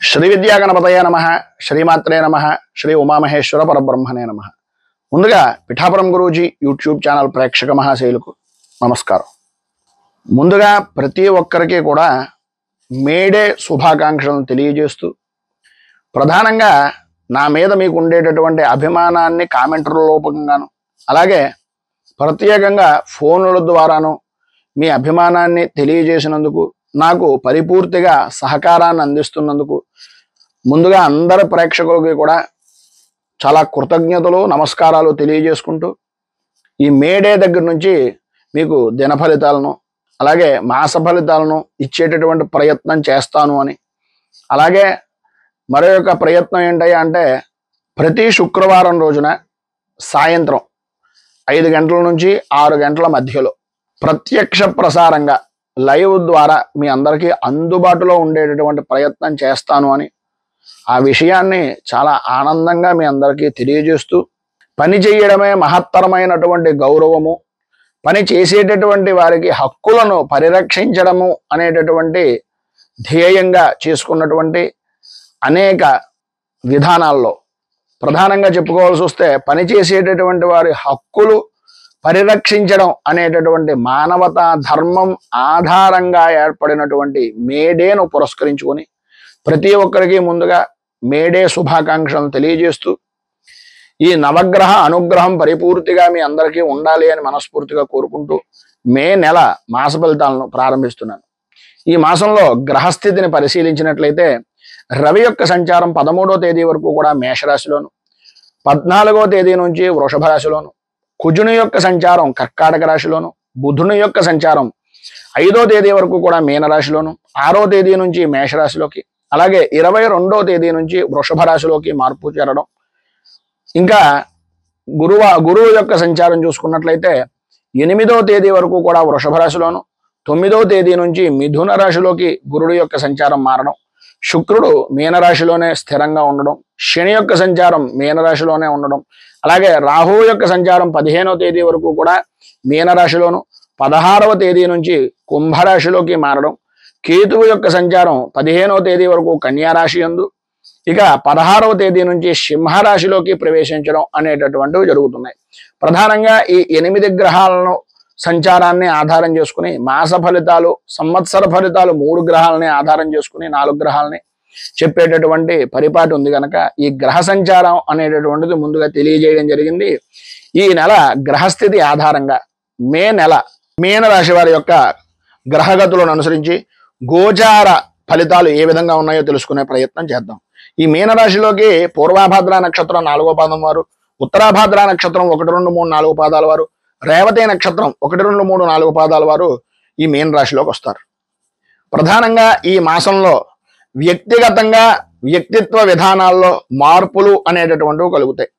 శ్రీ విద్యా గణపతయ నమః, శ్రీమాత్రే నమః, శ్రీ ఉమామహేశ్వర పరబ్రహ్మణే నమః. ముందుగా పిఠాపురం గురూజీ యూట్యూబ్ ఛానల్ ప్రేక్షక మహాశైలకు నమస్కారం. ముందుగా ప్రతి ఒక్కరికి కూడా మేడే శుభాకాంక్షలను తెలియజేస్తూ, ప్రధానంగా నా మీద మీకు ఉండేటటువంటి అభిమానాన్ని కామెంటర్ల రూపంగాను, అలాగే ప్రత్యేకంగా ఫోన్ల ద్వారాను మీ అభిమానాన్ని తెలియజేసినందుకు, నాకు పరిపూర్తిగా సహకారాన్ని అందిస్తున్నందుకు ముందుగా అందరి ప్రేక్షకులకి కూడా చాలా కృతజ్ఞతలు, నమస్కారాలు తెలియజేసుకుంటూ, ఈ మేడే దగ్గర నుంచి మీకు దిన ఫలితాలను అలాగే మాస ఫలితాలను ఇచ్చేటటువంటి ప్రయత్నం చేస్తాను అని, అలాగే మరొక ప్రయత్నం ఏంటయ్యా అంటే, ప్రతి శుక్రవారం రోజున సాయంత్రం 5 గంటల నుంచి 6 గంటల మధ్యలో ప్రత్యక్ష ప్రసారంగా లైవ్ ద్వారా మీ అందరికీ అందుబాటులో ఉండేటటువంటి ప్రయత్నం చేస్తాను అని, ఆ విషయాన్ని చాలా ఆనందంగా మీ అందరికీ తెలియజేస్తూ, పని చేయడమే మహత్తరమైనటువంటి గౌరవము, పని చేసేటటువంటి వారికి హక్కులను పరిరక్షించడము అనేటటువంటి ధ్యేయంగా చేసుకున్నటువంటి అనేక విధానాల్లో ప్రధానంగా చెప్పుకోవాల్సి వస్తే, పని చేసేటటువంటి వారి హక్కులు పరిరక్షించడం అనేటటువంటి మానవతా ధర్మం ఆధారంగా ఏర్పడినటువంటి మేడేను పురస్కరించుకొని ప్రతి ఒక్కరికి ముందుగా మేడే శుభాకాంక్షలను తెలియజేస్తూ, ఈ నవగ్రహ అనుగ్రహం పరిపూర్తిగా మీ అందరికీ ఉండాలి అని మనస్ఫూర్తిగా కోరుకుంటూ మే నెల మాస ఫలితాలను ప్రారంభిస్తున్నాను. ఈ మాసంలో గ్రహస్థితిని పరిశీలించినట్లయితే, రవి యొక్క సంచారం 13వ తేదీ వరకు కూడా మేషరాశిలోను, 14వ తేదీ నుంచి వృషభ రాశిలోను, కుజుని యొక్క సంచారం కర్కాటక రాశిలోను, బుధుని యొక్క సంచారం 5వ తేదీ వరకు కూడా మీనరాశిలోను, 6వ తేదీ నుంచి మేషరాశిలోకి, అలాగే 22వ తేదీ నుంచి వృషభ రాశిలోకి మార్పు చేరడం, ఇంకా గురువు యొక్క సంచారం చూసుకున్నట్లయితే 8వ తేదీ వరకు కూడా వృషభ రాశిలోను, 9వ తేదీ నుంచి మిథున రాశిలోకి గురుడు యొక్క సంచారం మారడం, శుక్రుడు మీనరాశిలోనే స్థిరంగా ఉండడం, శని యొక్క సంచారం మీనరాశిలోనే ఉండడం, అలాగే రాహువు యొక్క సంచారం 15వ తేదీ వరకు కూడా మీనరాశిలోను, 16వ తేదీ నుంచి కుంభరాశిలోకి మారడం, కేతువు యొక్క సంచారం 15వ తేదీ వరకు కన్యారాశి యందు, ఇక 16వ తేదీ నుంచి సింహరాశిలోకి ప్రవేశించడం అనేటటువంటివి జరుగుతున్నాయి. ప్రధానంగా ఈ 8 గ్రహాలను సంచారాన్ని ఆధారం చేసుకుని మాస ఫలితాలు, సంవత్సర ఫలితాలు 3 గ్రహాలని ఆధారం చేసుకుని 4 గ్రహాలని చెప్పేటటువంటి పరిపాటి ఉంది కనుక, ఈ గ్రహ సంచారం అనేటటువంటిది ముందుగా తెలియజేయడం జరిగింది. ఈ నెల గ్రహస్థితి ఆధారంగా మే నెల మీన రాశి వారి యొక్క గ్రహగతులను అనుసరించి గోచార ఫలితాలు ఏ విధంగా ఉన్నాయో తెలుసుకునే ప్రయత్నం చేద్దాం. ఈ మీనరాశిలోకి పూర్వాభాద్ర నక్షత్రం 4వ పాదం వారు, ఉత్తరాభాద్ర నక్షత్రం 1, 2, 3, 4 పాదాల వారు, రేవతి నక్షత్రం 1, 2, 3, 4 పాదాల వారు ఈ మీన రాశిలోకి వస్తారు. ప్రధానంగా ఈ మాసంలో వ్యక్తిగతంగా వ్యక్తిత్వ విధానాల్లో మార్పులు అనేటటువంటివి కలుగుతాయి.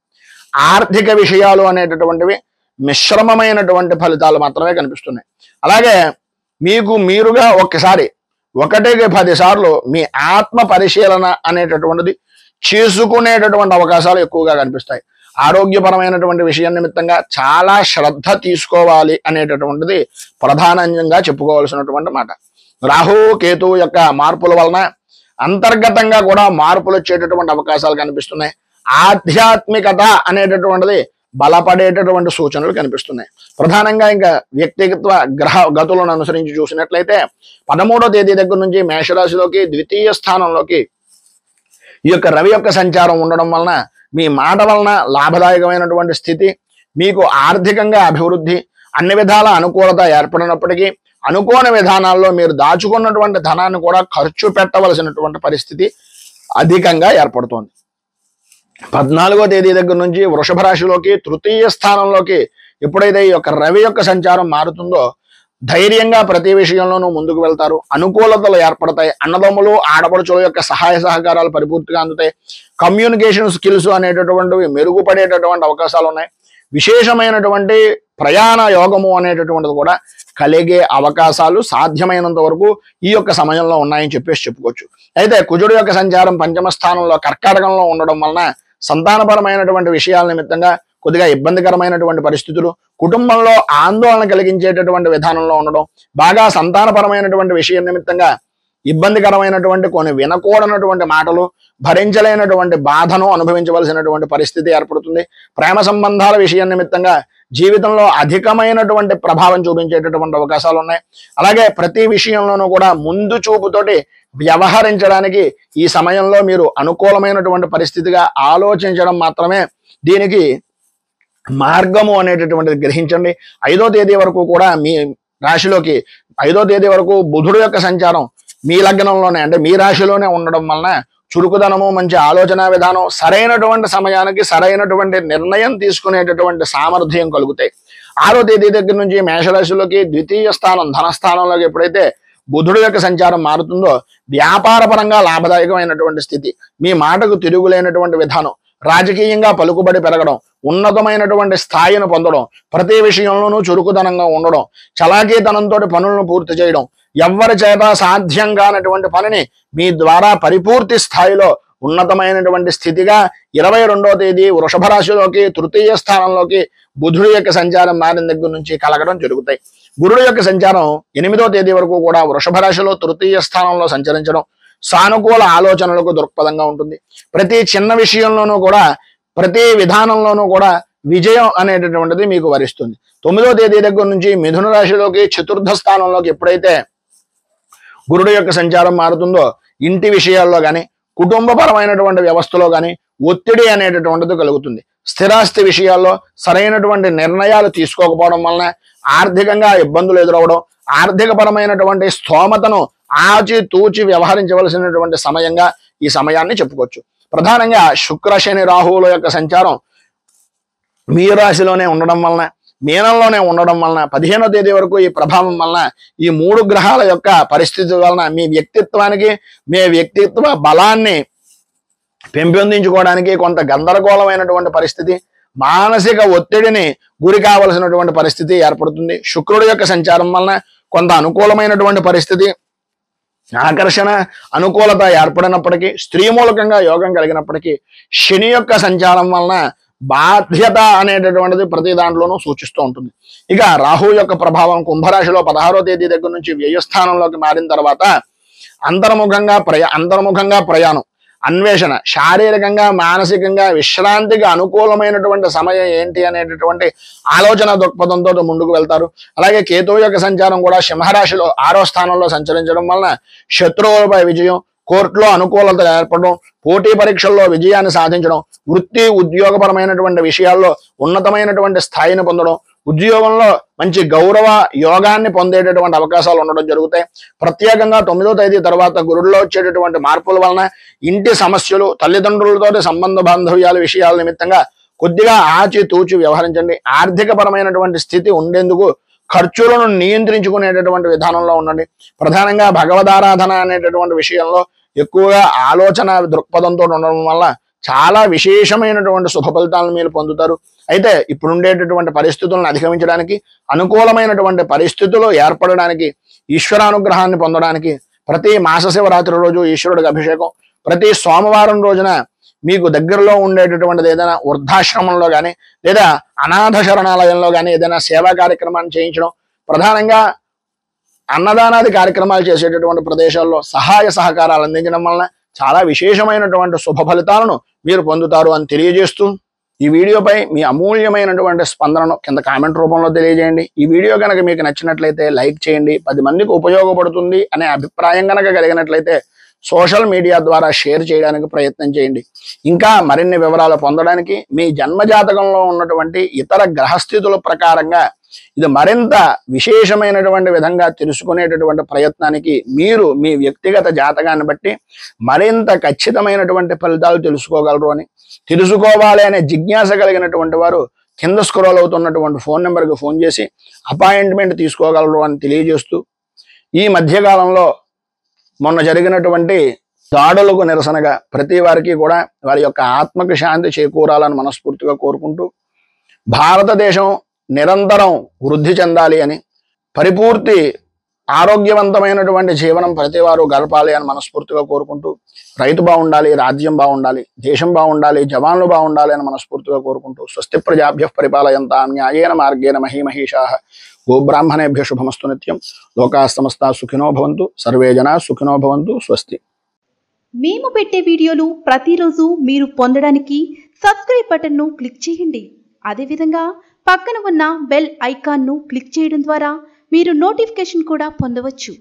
ఆర్థిక విషయాలు అనేటటువంటివి మిశ్రమమైనటువంటి ఫలితాలు మాత్రమే కనిపిస్తున్నాయి. అలాగే మీకు మీరుగా ఒక్కసారి 1కి 10 సార్లు మీ ఆత్మ పరిశీలన అనేటటువంటిది చేసుకునేటటువంటి అవకాశాలు ఎక్కువగా కనిపిస్తాయి. ఆరోగ్యపరమైనటువంటి విషయం నిమిత్తంగా చాలా శ్రద్ధ తీసుకోవాలి అనేటటువంటిది ప్రధానంగా చెప్పుకోవాల్సినటువంటి మాట. రాహు కేతువు యొక్క మార్పుల వలన అంతర్గతంగా కూడా మార్పులు వచ్చేటటువంటి అవకాశాలు కనిపిస్తున్నాయి. ఆధ్యాత్మికత అనేటటువంటిది బలపడేటటువంటి సూచనలు కనిపిస్తున్నాయి. ప్రధానంగా ఇంకా వ్యక్తిగత గ్రహ గతులను అనుసరించి చూసినట్లయితే 13వ తేదీ దగ్గర నుంచి మేషరాశిలోకి ద్వితీయ స్థానంలోకి ఈ యొక్క రవి యొక్క సంచారం ఉండడం వలన మీ మాట వలన లాభదాయకమైనటువంటి స్థితి, మీకు ఆర్థికంగా అభివృద్ధి, అన్ని విధాల అనుకూలత ఏర్పడినప్పటికీ అనుకోని విధానాల్లో మీరు దాచుకున్నటువంటి ధనాన్ని కూడా ఖర్చు పెట్టవలసినటువంటి పరిస్థితి అధికంగా ఏర్పడుతోంది. 14వ తేదీ దగ్గర నుంచి వృషభ రాశిలోకి తృతీయ స్థానంలోకి ఎప్పుడైతే ఈ యొక్క రవి యొక్క సంచారం మారుతుందో, ధైర్యంగా ప్రతి విషయంలోనూ ముందుకు వెళ్తారు, అనుకూలతలు ఏర్పడతాయి, అన్నదమ్ములు ఆడపడుచుల యొక్క సహాయ సహకారాలు పరిపూర్తిగా అందుతాయి, కమ్యూనికేషన్ స్కిల్స్ అనేటటువంటివి మెరుగుపడేటటువంటి అవకాశాలు ఉన్నాయి, విశేషమైనటువంటి ప్రయాణ యోగము అనేటటువంటిది కూడా కలిగే అవకాశాలు సాధ్యమైనంత వరకు ఈ యొక్క సమయంలో ఉన్నాయని చెప్పుకోవచ్చు. అయితే కుజుడు యొక్క సంచారం 5వ స్థానంలో కర్కాటకంలో ఉండడం వలన సంతానపరమైనటువంటి విషయాల నిమిత్తంగా కొద్దిగా ఇబ్బందికరమైనటువంటి పరిస్థితులు, కుటుంబంలో ఆందోళన కలిగించేటటువంటి విధానంలో ఉండడం, బాగా సంతానపరమైనటువంటి విషయం నిమిత్తంగా ఇబ్బందికరమైనటువంటి కొన్ని వినకూడనటువంటి మాటలు, భరించలేనటువంటి బాధను అనుభవించవలసినటువంటి పరిస్థితి ఏర్పడుతుంది. ప్రేమ సంబంధాల విషయం నిమిత్తంగా జీవితంలో అధికమైనటువంటి ప్రభావం చూపించేటటువంటి అవకాశాలు ఉన్నాయి. అలాగే ప్రతి విషయంలోనూ కూడా ముందు చూపుతోటి వ్యవహరించడానికి ఈ సమయంలో మీరు అనుకూలమైనటువంటి పరిస్థితిగా ఆలోచించడం మాత్రమే దీనికి మార్గము అనేటటువంటిది గ్రహించండి. 5వ తేదీ వరకు కూడా మీ రాశిలోకి 5వ తేదీ వరకు బుధుడు యొక్క సంచారం మీ లగ్నంలోనే అంటే మీ రాశిలోనే ఉండడం వలన చురుకుదనము, మంచి ఆలోచన విధానం, సరైనటువంటి సమయానికి సరైనటువంటి నిర్ణయం తీసుకునేటటువంటి సామర్థ్యం కలుగుతాయి. 6వ తేదీ దగ్గర నుంచి మేషరాశిలోకి ద్వితీయ స్థానం ధనస్థానంలోకి ఎప్పుడైతే బుధుడు యొక్క సంచారం మారుతుందో వ్యాపార పరంగా లాభదాయకమైనటువంటి స్థితి, మీ మాటకు తిరుగులేనటువంటి విధానం, రాజకీయంగా పలుకుబడి పెరగడం, ఉన్నతమైనటువంటి స్థాయిని పొందడం, ప్రతి విషయంలోనూ చురుకుదనంగా ఉండడం, చలాకీతనంతో పనులను పూర్తి చేయడం, ఎవ్వరి చేత సాధ్యం కానటువంటి పనిని మీ ద్వారా పరిపూర్తి స్థాయిలో ఉన్నతమైనటువంటి స్థితిగా 22వ తేదీ వృషభ రాశిలోకి తృతీయ స్థానంలోకి బుధుడు యొక్క సంచారం మారిన దగ్గర నుంచి కలగడం జరుగుతాయి. గురుడు యొక్క సంచారం 8వ తేదీ వరకు కూడా వృషభ రాశిలో తృతీయ స్థానంలో సంచరించడం సానుకూల ఆలోచనలకు దృక్పథంగా ఉంటుంది. ప్రతి చిన్న విషయంలోనూ కూడా ప్రతి విధానంలోనూ కూడా విజయం అనేటటువంటిది మీకు వరిస్తుంది. 9వ తేదీ దగ్గర నుంచి మిథున రాశిలోకి చతుర్థ స్థానంలోకి ఎప్పుడైతే గురుడు యొక్క సంచారం మారుతుందో ఇంటి విషయాల్లో కానీ కుటుంబపరమైనటువంటి వ్యవస్థలో కానీ ఒత్తిడి అనేటటువంటిది కలుగుతుంది. స్థిరాస్తి విషయాల్లో సరైనటువంటి నిర్ణయాలు తీసుకోకపోవడం వలన ఆర్థికంగా ఇబ్బందులు ఎదురవడం, ఆర్థిక పరమైనటువంటి స్థోమతను ఆచి తూచి వ్యవహరించవలసినటువంటి సమయంగా ఈ సమయాన్ని చెప్పుకోవచ్చు. ప్రధానంగా శుక్ర శని రాహువుల యొక్క సంచారం మీ రాశిలోనే ఉండడం వలన, మీనంలోనే ఉండడం వలన 15వ తేదీ వరకు ఈ ప్రభావం వలన ఈ 3 గ్రహాల యొక్క పరిస్థితి వలన మీ వ్యక్తిత్వానికి, మీ వ్యక్తిత్వ బలాన్ని పెంపొందించుకోవడానికి కొంత గందరగోళమైనటువంటి పరిస్థితి, మానసిక ఒత్తిడిని గురి కావలసినటువంటి పరిస్థితి ఏర్పడుతుంది. శుక్రుడు యొక్క సంచారం వలన కొంత అనుకూలమైనటువంటి పరిస్థితి, ఆకర్షణ, అనుకూలత ఏర్పడినప్పటికీ, స్త్రీ మూలకంగా యోగం కలిగినప్పటికీ శని యొక్క సంచారం వలన బాధ్యత అనేటటువంటిది ప్రతి దాంట్లోనూ సూచిస్తూ ఉంటుంది. ఇక రాహు యొక్క ప్రభావం కుంభరాశిలో 16వ తేదీ దగ్గర నుంచి వ్యయస్థానంలోకి మారిన తర్వాత అంతర్ముఖంగా ప్రయాణం, అన్వేషణ, శారీరకంగా మానసికంగా విశ్రాంతికి అనుకూలమైనటువంటి సమయం ఏంటి అనేటటువంటి ఆలోచన దృక్పథంతో ముందుకు వెళ్తారు. అలాగే కేతువు యొక్క సంచారం కూడా సింహరాశిలో 6వ స్థానంలో సంచరించడం వలన శత్రువులపై విజయం, కోర్టులో అనుకూలత ఏర్పడడం, పోటీ పరీక్షల్లో విజయాన్ని సాధించడం, వృత్తి ఉద్యోగపరమైనటువంటి విషయాల్లో ఉన్నతమైనటువంటి స్థాయిని పొందడం, ఉద్యోగంలో మంచి గౌరవ యోగాన్ని పొందేటటువంటి అవకాశాలు ఉండడం జరుగుతాయి. ప్రత్యేకంగా 9వ తేదీ తర్వాత గురుడులో వచ్చేటటువంటి మార్పుల వలన ఇంటి సమస్యలు, తల్లిదండ్రులతో సంబంధ బాంధవ్యాల విషయాల నిమిత్తంగా కొద్దిగా ఆచి తూచి వ్యవహరించండి. ఆర్థిక పరమైనటువంటి స్థితి ఉండేందుకు ఖర్చులను నియంత్రించుకునేటటువంటి విధానంలో ఉండండి. ప్రధానంగా భగవదారాధన అనేటటువంటి విషయంలో ఎక్కువగా ఆలోచన దృక్పథంతో ఉండడం వల్ల చాలా విశేషమైనటువంటి శుభ ఫలితాలను మీరు పొందుతారు. అయితే ఇప్పుడు ఉండేటటువంటి పరిస్థితులను అధిగమించడానికి, అనుకూలమైనటువంటి పరిస్థితులు ఏర్పడడానికి, ఈశ్వరానుగ్రహాన్ని పొందడానికి ప్రతి మాస శివరాత్రి రోజు ఈశ్వరుడికి అభిషేకం, ప్రతి సోమవారం రోజున మీకు దగ్గరలో ఉండేటటువంటిది ఏదైనా వృద్ధాశ్రమంలో కానీ లేదా అనాథ శరణాలయంలో కానీ ఏదైనా సేవా కార్యక్రమాన్ని చేయించడం, ప్రధానంగా అన్నదానాది కార్యక్రమాలు చేసేటటువంటి ప్రదేశాల్లో సహాయ సహకారాలు అందించడం వలన చాలా విశేషమైనటువంటి శుభ ఫలితాలను మీరు పొందుతారు అని తెలియజేస్తూ ఈ వీడియోపై మీ అమూల్యమైనటువంటి స్పందనను కింద కామెంట్ రూపంలో తెలియజేయండి. ఈ వీడియో కనుక మీకు నచ్చినట్లయితే లైక్ చేయండి. 10 మందికి ఉపయోగపడుతుంది అనే అభిప్రాయం కనుక కలిగినట్లయితే సోషల్ మీడియా ద్వారా షేర్ చేయడానికి ప్రయత్నం చేయండి. ఇంకా మరిన్ని వివరాలు పొందడానికి మీ జన్మజాతకంలో ఉన్నటువంటి ఇతర గ్రహస్థితుల ప్రకారంగా ఇది మరింత విశేషమైనటువంటి విధంగా తెలుసుకునేటటువంటి ప్రయత్నానికి మీరు మీ వ్యక్తిగత జాతకాన్ని బట్టి మరింత ఖచ్చితమైనటువంటి ఫలితాలు తెలుసుకోగలరు అని, తెలుసుకోవాలి అనే జిజ్ఞాస కలిగినటువంటి వారు కింద స్క్రోల్ అవుతున్నటువంటి ఫోన్ నెంబర్కి ఫోన్ చేసి అపాయింట్మెంట్ తీసుకోగలరు అని తెలియజేస్తూ, ఈ మధ్యకాలంలో మొన్న జరిగినటువంటి దాడులకు నిరసనగా ప్రతి వారికి కూడా వారి యొక్క ఆత్మకు శాంతి చేకూరాలని మనస్ఫూర్తిగా కోరుకుంటూ, భారతదేశం నిరంతరం వృద్ధి చెందాలి అని, పరిపూర్తి ఆరోగ్యవంతమైనటువంటి జీవనం ప్రతివారు గడపాలి అని మనస్ఫూర్తిగా కోరుకుంటూ, రైతు బాగుండాలి, రాజ్యం బాగుండాలి, దేశం బాగుండాలి, జవాన్లు బాగుండాలి అని మనస్ఫూర్తిగా కోరుకుంటూ, స్వస్తి ప్రజాభ్య పరిపాలయంతాం న్యాయేన మార్గేణ మహీమహీషాః గోబ్రాహ్మణేభ్య శుభమస్తు నిత్యం. లోకాః సమస్తాః సుఖినో భవంతు, సర్వే జనాః సుఖినో భవంతు. స్వస్తి. మేము పెట్టే వీడియోలు ప్రతిరోజు మీరు పొందడానికి సబ్స్క్రైబ్ బటన్ను క్లిక్ చేయండి. అదేవిధంగా పక్కన ఉన్న బెల్ ఐకాన్ను క్లిక్ చేయడం ద్వారా మీరు నోటిఫికేషన్ కూడా పొందవచ్చు.